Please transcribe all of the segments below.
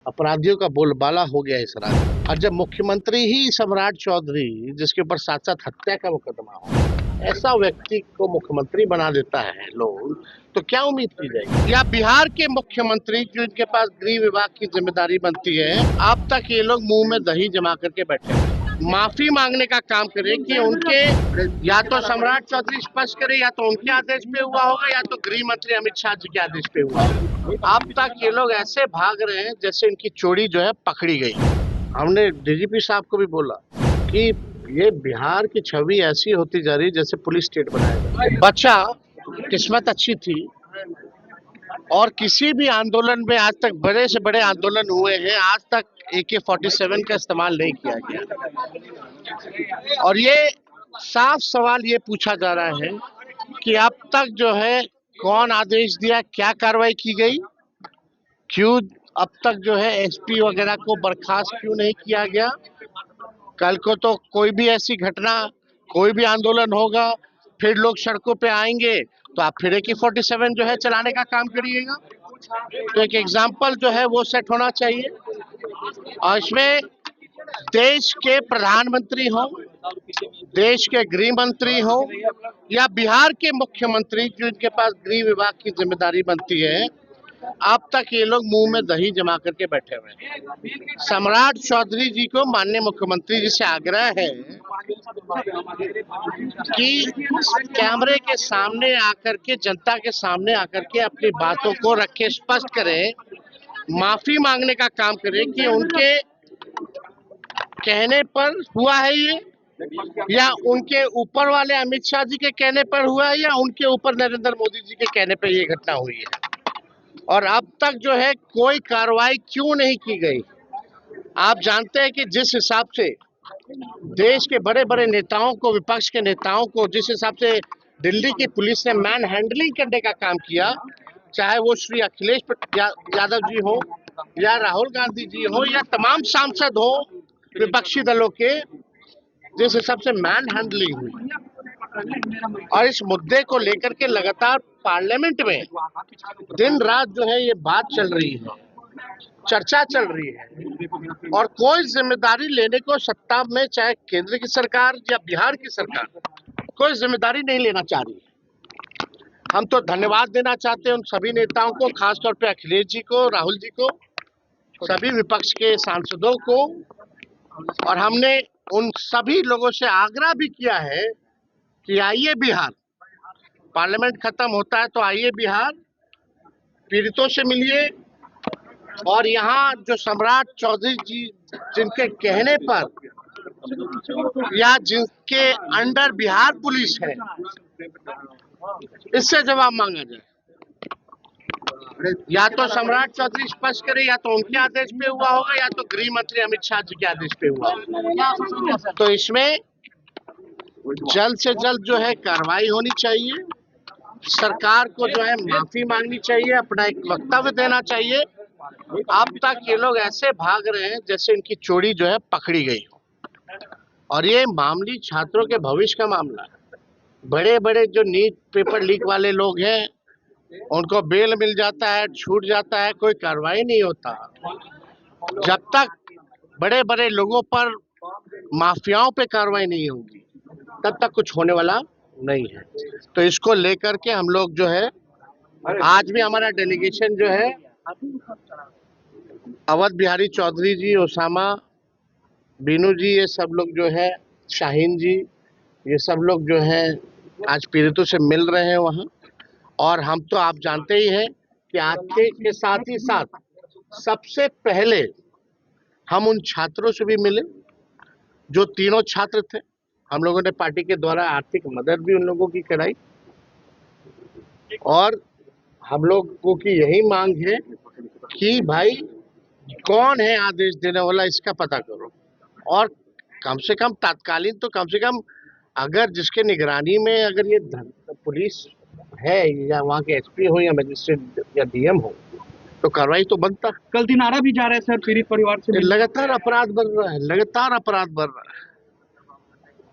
अपराधियों का बोलबाला हो गया इस राज्य। और जब मुख्यमंत्री ही सम्राट चौधरी, जिसके ऊपर साथ साथ हत्या का मुकदमा हो, ऐसा व्यक्ति को मुख्यमंत्री बना देता है लोग, तो क्या उम्मीद की जाएगी। या बिहार के मुख्यमंत्री जो इनके पास गृह विभाग की जिम्मेदारी बनती है, अब तक ये लोग मुंह में दही जमा करके बैठे हैं। माफी मांगने का काम करे कि उनके, या तो सम्राट चौधरी स्पष्ट करे, या तो उनके आदेश पे हुआ होगा, या तो गृह मंत्री अमित शाह जी के आदेश पे हुआ होगा। अब तक ये लोग ऐसे भाग रहे हैं जैसे इनकी चोरी जो है पकड़ी गई। हमने डीजीपी साहब को भी बोला कि ये बिहार की छवि ऐसी होती जा रही है जैसे पुलिस स्टेट बनाया। बच्चा किस्मत अच्छी थी, और किसी भी आंदोलन में आज तक बड़े से बड़े आंदोलन हुए हैं, आज तक AK-47 का इस्तेमाल नहीं किया गया। और ये साफ सवाल ये पूछा जा रहा है कि अब तक जो है कौन आदेश दिया, क्या कार्रवाई की गई, क्यों अब तक जो है SP वगैरह को बर्खास्त क्यों नहीं किया गया। कल को तो कोई भी ऐसी घटना, कोई भी आंदोलन होगा, फिर लोग सड़कों पे आएंगे, तो आप फिर AK-47 जो है चलाने का काम करिएगा। तो एक एग्जाम्पल जो है वो सेट होना चाहिए। और इसमें देश के प्रधानमंत्री हो, देश के गृह मंत्री हो, या बिहार के मुख्यमंत्री जो इनके पास गृह विभाग की जिम्मेदारी बनती है, अब तक ये लोग मुंह में दही जमा करके बैठे हुए हैं। सम्राट चौधरी जी को माननीय मुख्यमंत्री जी से आग्रह है कि कैमरे के सामने आकर के, जनता के सामने आकर के अपनी बातों को रखे, स्पष्ट करें, माफी मांगने का काम करें कि उनके कहने पर हुआ है ये, या उनके ऊपर वाले अमित शाह जी के कहने पर हुआ है, या उनके ऊपर नरेंद्र मोदी जी के कहने पर ये घटना हुई है। और अब तक जो है कोई कार्रवाई क्यों नहीं की गई। आप जानते हैं कि जिस हिसाब से देश के बड़े बड़े नेताओं को, विपक्ष के नेताओं को, जिस हिसाब से दिल्ली की पुलिस ने मैन हैंडलिंग करने का काम किया, चाहे वो श्री अखिलेश यादव जी हो, या राहुल गांधी जी हो, या तमाम सांसद हो विपक्षी दलों के, जिस हिसाब से मैन हैंडलिंग हुई, और इस मुद्दे को लेकर के लगातार पार्लियामेंट में दिन रात जो है ये बात चल रही है, चर्चा चल रही है, और कोई जिम्मेदारी लेने को सत्ता में, चाहे केंद्र की सरकार या बिहार की सरकार, कोई जिम्मेदारी नहीं लेना चाह रही है। हम तो धन्यवाद देना चाहते हैं उन सभी नेताओं को, खासतौर पे अखिलेश जी को, राहुल जी को, सभी विपक्ष के सांसदों को। और हमने उन सभी लोगों से आग्रह भी किया है कि आइए बिहार, पार्लियामेंट खत्म होता है तो आइए बिहार, पीड़ितों से मिलिए, और यहाँ जो सम्राट चौधरी जी जिनके कहने पर या जिनके अंडर बिहार पुलिस है, इससे जवाब मांगा जाए। या तो सम्राट चौधरी स्पष्ट करे, या तो उनके आदेश पे हुआ होगा, या तो गृह मंत्री अमित शाह जी के आदेश पे हुआ होगा। तो इसमें जल्द से जल्द जो है कार्रवाई होनी चाहिए, सरकार को जो है माफी मांगनी चाहिए, अपना एक वक्तव्य देना चाहिए। अब तक ये लोग ऐसे भाग रहे हैं जैसे इनकी चोरी जो है पकड़ी गई हो। और ये मामूली छात्रों के भविष्य का मामला है। बड़े बड़े जो नीट पेपर लीक वाले लोग हैं, उनको बेल मिल जाता है, छूट जाता है, कोई कार्रवाई नहीं होता। जब तक बड़े बड़े लोगों पर, माफियाओं पे कार्रवाई नहीं होगी, तब तक कुछ होने वाला नहीं है। तो इसको लेकर के हम लोग जो है, आज भी हमारा डेलीगेशन जो है, अवध बिहारी चौधरी जी, ओसामा, बीनू जी, ये सब लोग जो है, शाहीन जी, ये सब लोग जो है आज पीड़ितों से मिल रहे हैं वहाँ। और हम तो आप जानते ही हैं कि आज के साथ ही साथ सबसे पहले हम उन छात्रों से भी मिले जो तीनों छात्र थे। हम लोगों ने पार्टी के द्वारा आर्थिक मदद भी उन लोगों की कराई, और हम लोगों की यही मांग है कि भाई कौन है आदेश देने वाला, इसका पता करो। और कम से कम तात्कालीन, तो कम से कम अगर जिसके निगरानी में अगर ये पुलिस है, या वहाँ के SP हो, या मजिस्ट्रेट, या DM हो, तो कार्रवाई तो बनता। कल दिनारा भी जा रहे हैं सर, पीड़ित परिवार से। लगातार अपराध बढ़ रहा है, लगातार अपराध बढ़ रहा है।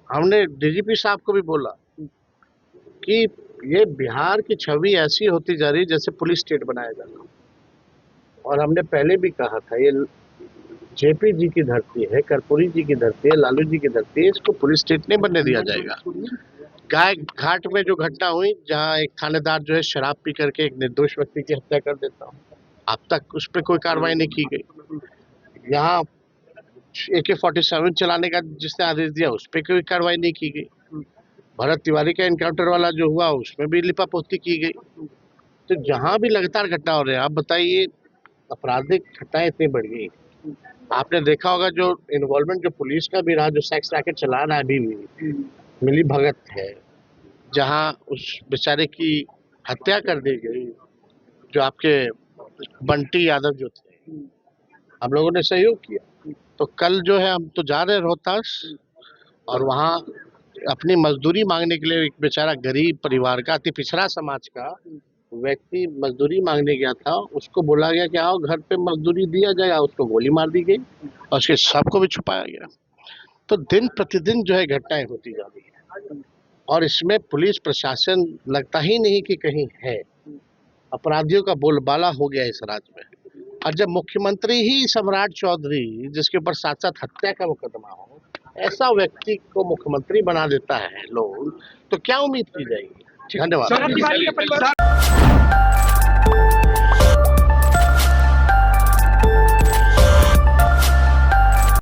हमने DGP साहब को भी बोला कि ये बिहार की छवि ऐसी होती जा रही है जैसे पुलिस स्टेट बनाया जा रहा है। और हमने पहले भी कहा था, ये जेपी जी की धरती है, कर्पूरी जी की धरती है, लालू जी की धरती है, इसको पुलिस स्टेट नहीं बनने दिया जाएगा। गाय घाट में जो घटना हुई, जहां एक थानेदार जो है शराब पी करके एक निर्दोष व्यक्ति की हत्या कर देता हूँ, अब तक उस पर कोई कार्रवाई नहीं की गई। यहाँ AK-47 चलाने का जिसने आदेश दिया, उस पर कोई कार्रवाई नहीं की गई। भरत तिवारी का एनकाउंटर वाला जो हुआ, उसमें भी लिपापोती की गई। तो जहां भी लगातार घटना हो रही है, आप बताइए, आपराधिक घटनाएं इतनी बढ़ गई। आपने देखा होगा जो इन्वॉल्वमेंट जो पुलिस का भी रहा, जो सेक्स रैकेट चला रहा है अभी भी, मिली भगत है, जहां उस बेचारे की हत्या कर दी गई, जो आपके बंटी यादव जो थे, हम लोगों ने सहयोग किया। तो कल जो है हम तो जा रहे रोहतास, और वहाँ अपनी मजदूरी मांगने के लिए एक बेचारा गरीब परिवार का, अति पिछड़ा समाज का व्यक्ति मजदूरी मांगने गया था, उसको बोला गया कि आओ घर पे मजदूरी दिया जाएगा, उसको गोली मार दी गई और उसके शव को भी छुपाया गया। तो दिन प्रतिदिन जो है घटनाएं होती जा रही है, और इसमें पुलिस प्रशासन लगता ही नहीं कि कहीं है। अपराधियों का बोलबाला हो गया इस राज्य में। और जब मुख्यमंत्री ही सम्राट चौधरी, जिसके ऊपर साथ साथ हत्या का मुकदमा हो, ऐसा व्यक्ति को मुख्यमंत्री बना देता है लोग, तो क्या उम्मीद की जाएगी। धन्यवाद। सौरभ तिवारी का परिवार